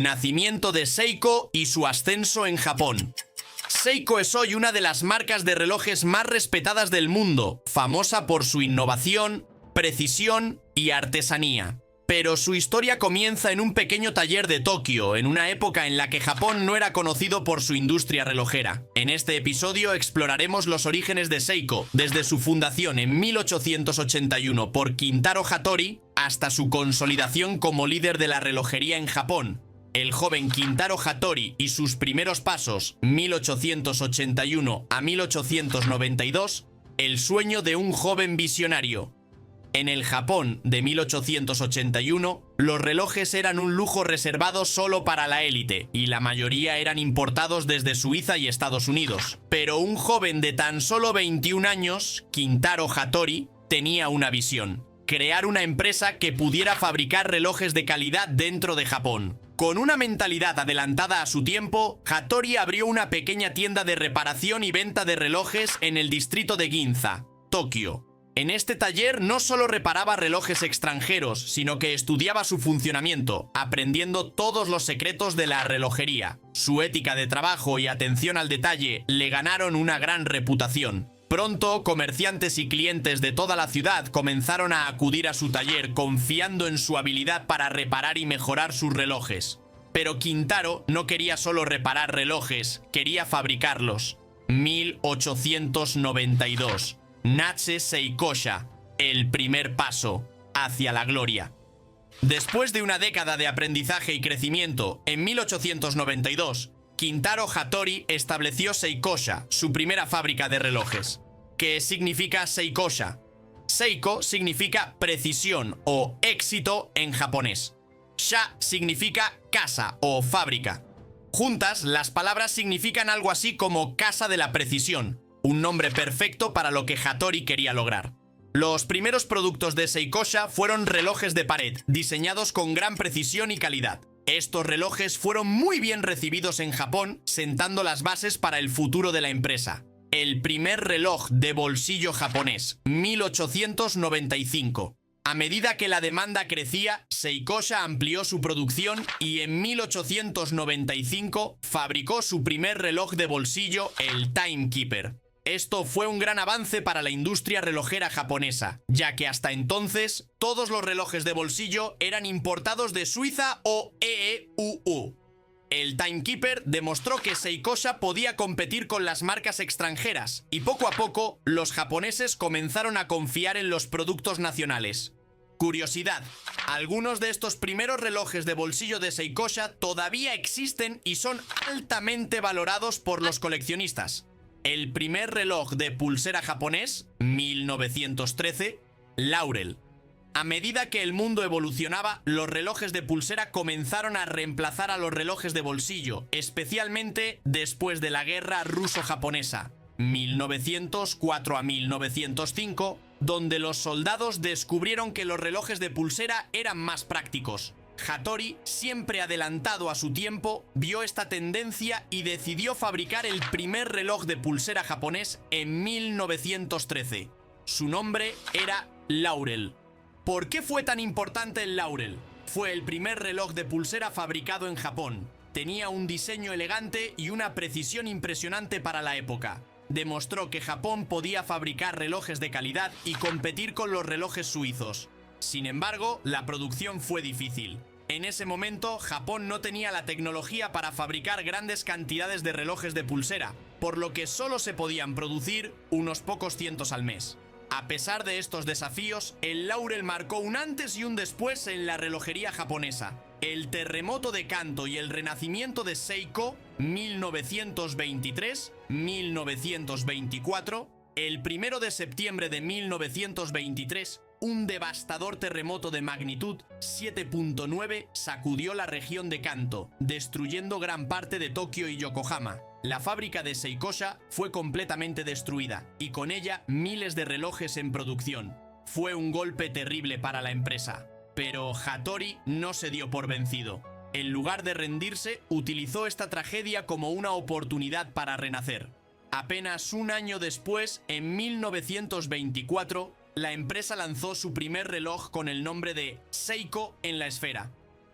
Nacimiento de Seiko y su ascenso en Japón. Seiko es hoy una de las marcas de relojes más respetadas del mundo, famosa por su innovación, precisión y artesanía. Pero su historia comienza en un pequeño taller de Tokio, en una época en la que Japón no era conocido por su industria relojera. En este episodio exploraremos los orígenes de Seiko, desde su fundación en 1881 por Kintaro Hattori hasta su consolidación como líder de la relojería en Japón. El joven Kintaro Hattori y sus primeros pasos, 1881 a 1892, el sueño de un joven visionario. En el Japón de 1881, los relojes eran un lujo reservado solo para la élite, y la mayoría eran importados desde Suiza y Estados Unidos. Pero un joven de tan solo 21 años, Kintaro Hattori, tenía una visión: crear una empresa que pudiera fabricar relojes de calidad dentro de Japón. Con una mentalidad adelantada a su tiempo, Hattori abrió una pequeña tienda de reparación y venta de relojes en el distrito de Ginza, Tokio. En este taller no solo reparaba relojes extranjeros, sino que estudiaba su funcionamiento, aprendiendo todos los secretos de la relojería. Su ética de trabajo y atención al detalle le ganaron una gran reputación. Pronto, comerciantes y clientes de toda la ciudad comenzaron a acudir a su taller confiando en su habilidad para reparar y mejorar sus relojes. Pero Kintaro no quería solo reparar relojes, quería fabricarlos. 1892. Nace Seikosha, el primer paso hacia la gloria. Después de una década de aprendizaje y crecimiento, en 1892, Kintaro Hattori estableció Seikosha, su primera fábrica de relojes. ¿Qué significa Seikosha? Seiko significa precisión o éxito en japonés. Sha significa casa o fábrica. Juntas, las palabras significan algo así como casa de la precisión, un nombre perfecto para lo que Hattori quería lograr. Los primeros productos de Seikosha fueron relojes de pared, diseñados con gran precisión y calidad. Estos relojes fueron muy bien recibidos en Japón, sentando las bases para el futuro de la empresa. El primer reloj de bolsillo japonés, 1895. A medida que la demanda crecía, Seikosha amplió su producción y en 1895 fabricó su primer reloj de bolsillo, el Timekeeper. Esto fue un gran avance para la industria relojera japonesa, ya que hasta entonces todos los relojes de bolsillo eran importados de Suiza o EEUU. El Timekeeper demostró que Seikosha podía competir con las marcas extranjeras, y poco a poco los japoneses comenzaron a confiar en los productos nacionales. Curiosidad: algunos de estos primeros relojes de bolsillo de Seikosha todavía existen y son altamente valorados por los coleccionistas. El primer reloj de pulsera japonés, 1913, Laurel. A medida que el mundo evolucionaba, los relojes de pulsera comenzaron a reemplazar a los relojes de bolsillo, especialmente después de la guerra ruso-japonesa, 1904 a 1905, donde los soldados descubrieron que los relojes de pulsera eran más prácticos. Hattori, siempre adelantado a su tiempo, vio esta tendencia y decidió fabricar el primer reloj de pulsera japonés en 1913. Su nombre era Laurel. ¿Por qué fue tan importante el Laurel? Fue el primer reloj de pulsera fabricado en Japón. Tenía un diseño elegante y una precisión impresionante para la época. Demostró que Japón podía fabricar relojes de calidad y competir con los relojes suizos. Sin embargo, la producción fue difícil. En ese momento, Japón no tenía la tecnología para fabricar grandes cantidades de relojes de pulsera, por lo que solo se podían producir unos pocos cientos al mes. A pesar de estos desafíos, el Laurel marcó un antes y un después en la relojería japonesa. El terremoto de Kanto y el renacimiento de Seiko, 1923-1924, el 1 de septiembre de 1923, un devastador terremoto de magnitud 7.9 sacudió la región de Kanto, destruyendo gran parte de Tokio y Yokohama. La fábrica de Seikosha fue completamente destruida, y con ella miles de relojes en producción. Fue un golpe terrible para la empresa. Pero Hattori no se dio por vencido. En lugar de rendirse, utilizó esta tragedia como una oportunidad para renacer. Apenas un año después, en 1924, la empresa lanzó su primer reloj con el nombre de Seiko en la esfera.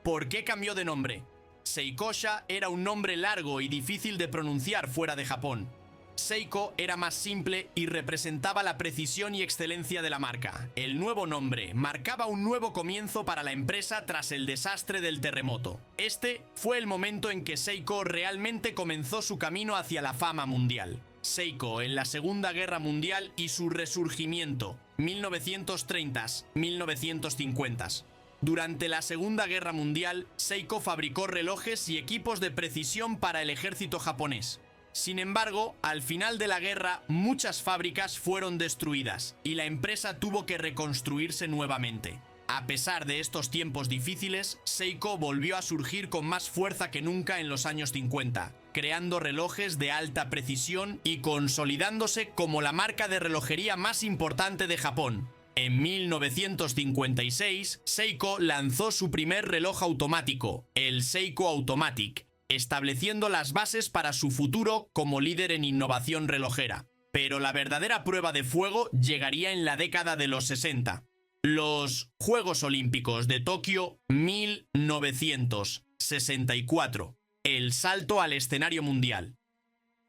¿Por qué cambió de nombre? Seikosha era un nombre largo y difícil de pronunciar fuera de Japón. Seiko era más simple y representaba la precisión y excelencia de la marca. El nuevo nombre marcaba un nuevo comienzo para la empresa tras el desastre del terremoto. Este fue el momento en que Seiko realmente comenzó su camino hacia la fama mundial. Seiko en la Segunda Guerra Mundial y su resurgimiento, 1930s-1950s. Durante la Segunda Guerra Mundial, Seiko fabricó relojes y equipos de precisión para el ejército japonés. Sin embargo, al final de la guerra, muchas fábricas fueron destruidas y la empresa tuvo que reconstruirse nuevamente. A pesar de estos tiempos difíciles, Seiko volvió a surgir con más fuerza que nunca en los años 50, creando relojes de alta precisión y consolidándose como la marca de relojería más importante de Japón. En 1956, Seiko lanzó su primer reloj automático, el Seiko Automatic, estableciendo las bases para su futuro como líder en innovación relojera. Pero la verdadera prueba de fuego llegaría en la década de los 60. Los Juegos Olímpicos de Tokio 1964. El salto al escenario mundial.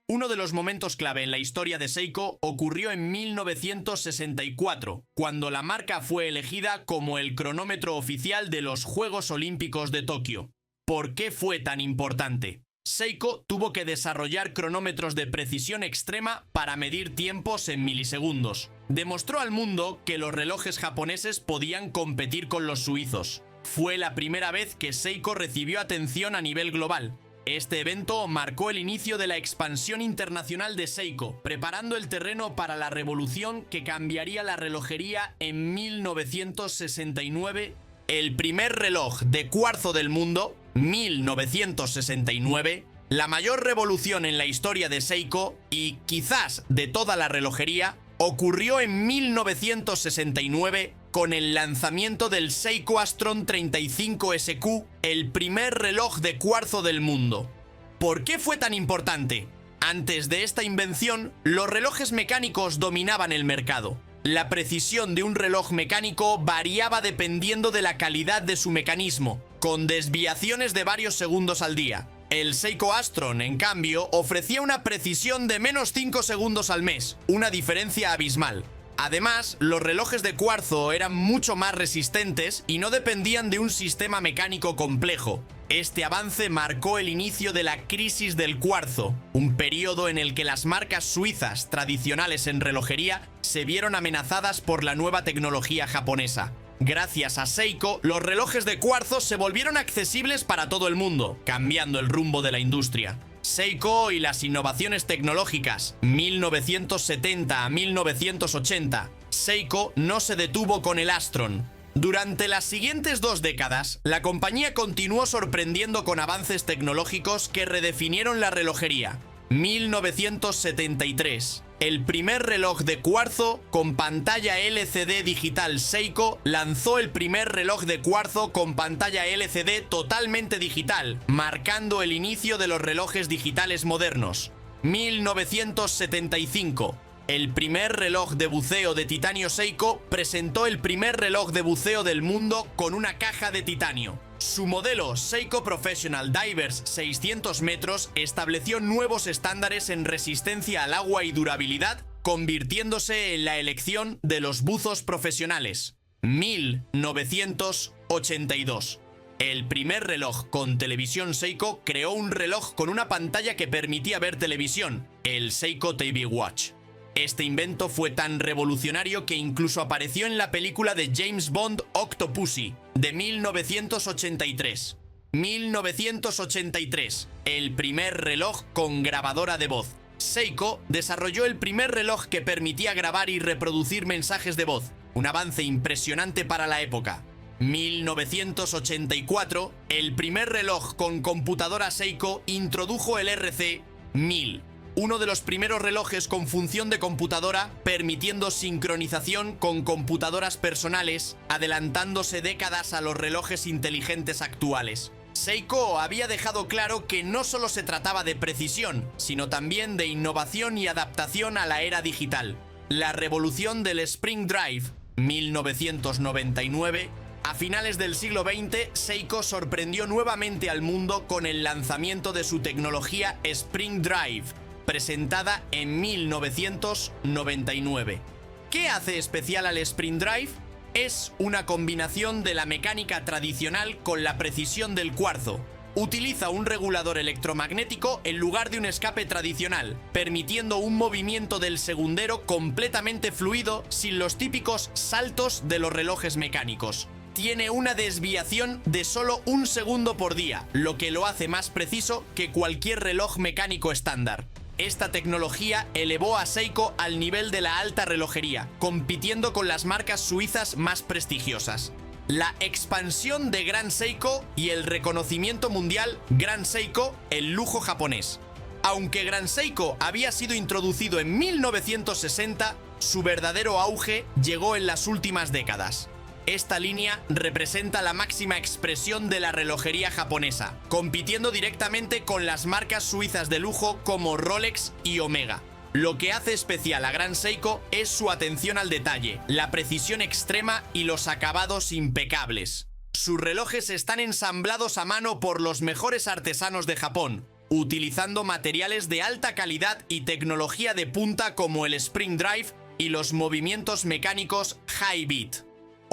Uno de los momentos clave en la historia de Seiko ocurrió en 1964, cuando la marca fue elegida como el cronómetro oficial de los Juegos Olímpicos de Tokio. ¿Por qué fue tan importante? Seiko tuvo que desarrollar cronómetros de precisión extrema para medir tiempos en milisegundos. Demostró al mundo que los relojes japoneses podían competir con los suizos. Fue la primera vez que Seiko recibió atención a nivel global. Este evento marcó el inicio de la expansión internacional de Seiko, preparando el terreno para la revolución que cambiaría la relojería en 1969. El primer reloj de cuarzo del mundo, 1969, la mayor revolución en la historia de Seiko y quizás de toda la relojería, ocurrió en 1969 con el lanzamiento del Seiko Astron 35 SQ, el primer reloj de cuarzo del mundo. ¿Por qué fue tan importante? Antes de esta invención, los relojes mecánicos dominaban el mercado. La precisión de un reloj mecánico variaba dependiendo de la calidad de su mecanismo, con desviaciones de varios segundos al día. El Seiko Astron, en cambio, ofrecía una precisión de menos 5 segundos al mes, una diferencia abismal. Además, los relojes de cuarzo eran mucho más resistentes y no dependían de un sistema mecánico complejo. Este avance marcó el inicio de la crisis del cuarzo, un periodo en el que las marcas suizas tradicionales en relojería se vieron amenazadas por la nueva tecnología japonesa. Gracias a Seiko, los relojes de cuarzo se volvieron accesibles para todo el mundo, cambiando el rumbo de la industria. Seiko y las innovaciones tecnológicas, 1970 a 1980. Seiko no se detuvo con el Astron. Durante las siguientes 2 décadas, la compañía continuó sorprendiendo con avances tecnológicos que redefinieron la relojería. 1973. El primer reloj de cuarzo con pantalla LCD digital. Seiko lanzó el primer reloj de cuarzo con pantalla LCD totalmente digital, marcando el inicio de los relojes digitales modernos. 1975. El primer reloj de buceo de titanio. Seiko presentó el primer reloj de buceo del mundo con una caja de titanio. Su modelo Seiko Professional Divers 600 metros estableció nuevos estándares en resistencia al agua y durabilidad, convirtiéndose en la elección de los buzos profesionales. 1982. El primer reloj con televisión. Seiko creó un reloj con una pantalla que permitía ver televisión, el Seiko TV Watch. Este invento fue tan revolucionario que incluso apareció en la película de James Bond Octopussy, de 1983. 1983. El primer reloj con grabadora de voz. Seiko desarrolló el primer reloj que permitía grabar y reproducir mensajes de voz, un avance impresionante para la época. 1984. El primer reloj con computadora. Seiko introdujo el RC-1000. Uno de los primeros relojes con función de computadora, permitiendo sincronización con computadoras personales, adelantándose décadas a los relojes inteligentes actuales. Seiko había dejado claro que no solo se trataba de precisión, sino también de innovación y adaptación a la era digital. La revolución del Spring Drive, 1999, A finales del siglo XX, Seiko sorprendió nuevamente al mundo con el lanzamiento de su tecnología Spring Drive, presentada en 1999. ¿Qué hace especial al Spring Drive? Es una combinación de la mecánica tradicional con la precisión del cuarzo. Utiliza un regulador electromagnético en lugar de un escape tradicional, permitiendo un movimiento del segundero completamente fluido sin los típicos saltos de los relojes mecánicos. Tiene una desviación de solo 1 segundo por día, lo que lo hace más preciso que cualquier reloj mecánico estándar. Esta tecnología elevó a Seiko al nivel de la alta relojería, compitiendo con las marcas suizas más prestigiosas. La expansión de Grand Seiko y el reconocimiento mundial Grand Seiko, el lujo japonés. Aunque Grand Seiko había sido introducido en 1960, su verdadero auge llegó en las últimas décadas. Esta línea representa la máxima expresión de la relojería japonesa, compitiendo directamente con las marcas suizas de lujo como Rolex y Omega. Lo que hace especial a Grand Seiko es su atención al detalle, la precisión extrema y los acabados impecables. Sus relojes están ensamblados a mano por los mejores artesanos de Japón, utilizando materiales de alta calidad y tecnología de punta como el Spring Drive y los movimientos mecánicos High Beat.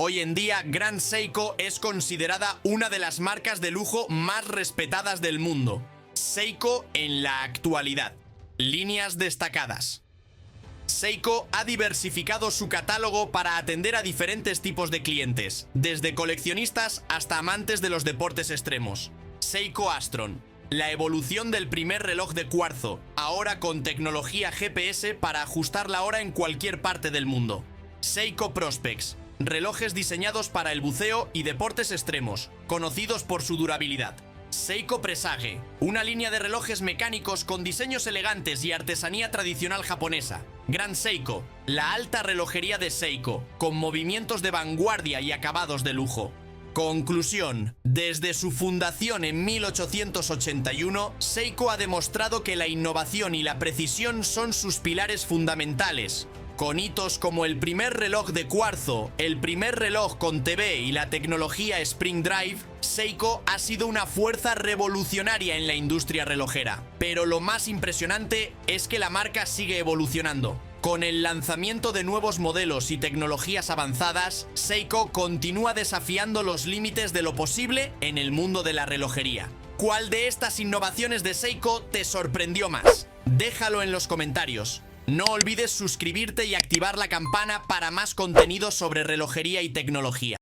Hoy en día, Grand Seiko es considerada una de las marcas de lujo más respetadas del mundo. Seiko en la actualidad. Líneas destacadas. Seiko ha diversificado su catálogo para atender a diferentes tipos de clientes, desde coleccionistas hasta amantes de los deportes extremos. Seiko Astron, la evolución del primer reloj de cuarzo, ahora con tecnología GPS para ajustar la hora en cualquier parte del mundo. Seiko Prospex, relojes diseñados para el buceo y deportes extremos, conocidos por su durabilidad. Seiko Presage, una línea de relojes mecánicos con diseños elegantes y artesanía tradicional japonesa. Grand Seiko, la alta relojería de Seiko, con movimientos de vanguardia y acabados de lujo. Conclusión: desde su fundación en 1881, Seiko ha demostrado que la innovación y la precisión son sus pilares fundamentales. Con hitos como el primer reloj de cuarzo, el primer reloj con TV y la tecnología Spring Drive, Seiko ha sido una fuerza revolucionaria en la industria relojera. Pero lo más impresionante es que la marca sigue evolucionando. Con el lanzamiento de nuevos modelos y tecnologías avanzadas, Seiko continúa desafiando los límites de lo posible en el mundo de la relojería. ¿Cuál de estas innovaciones de Seiko te sorprendió más? Déjalo en los comentarios. No olvides suscribirte y activar la campana para más contenido sobre relojería y tecnología.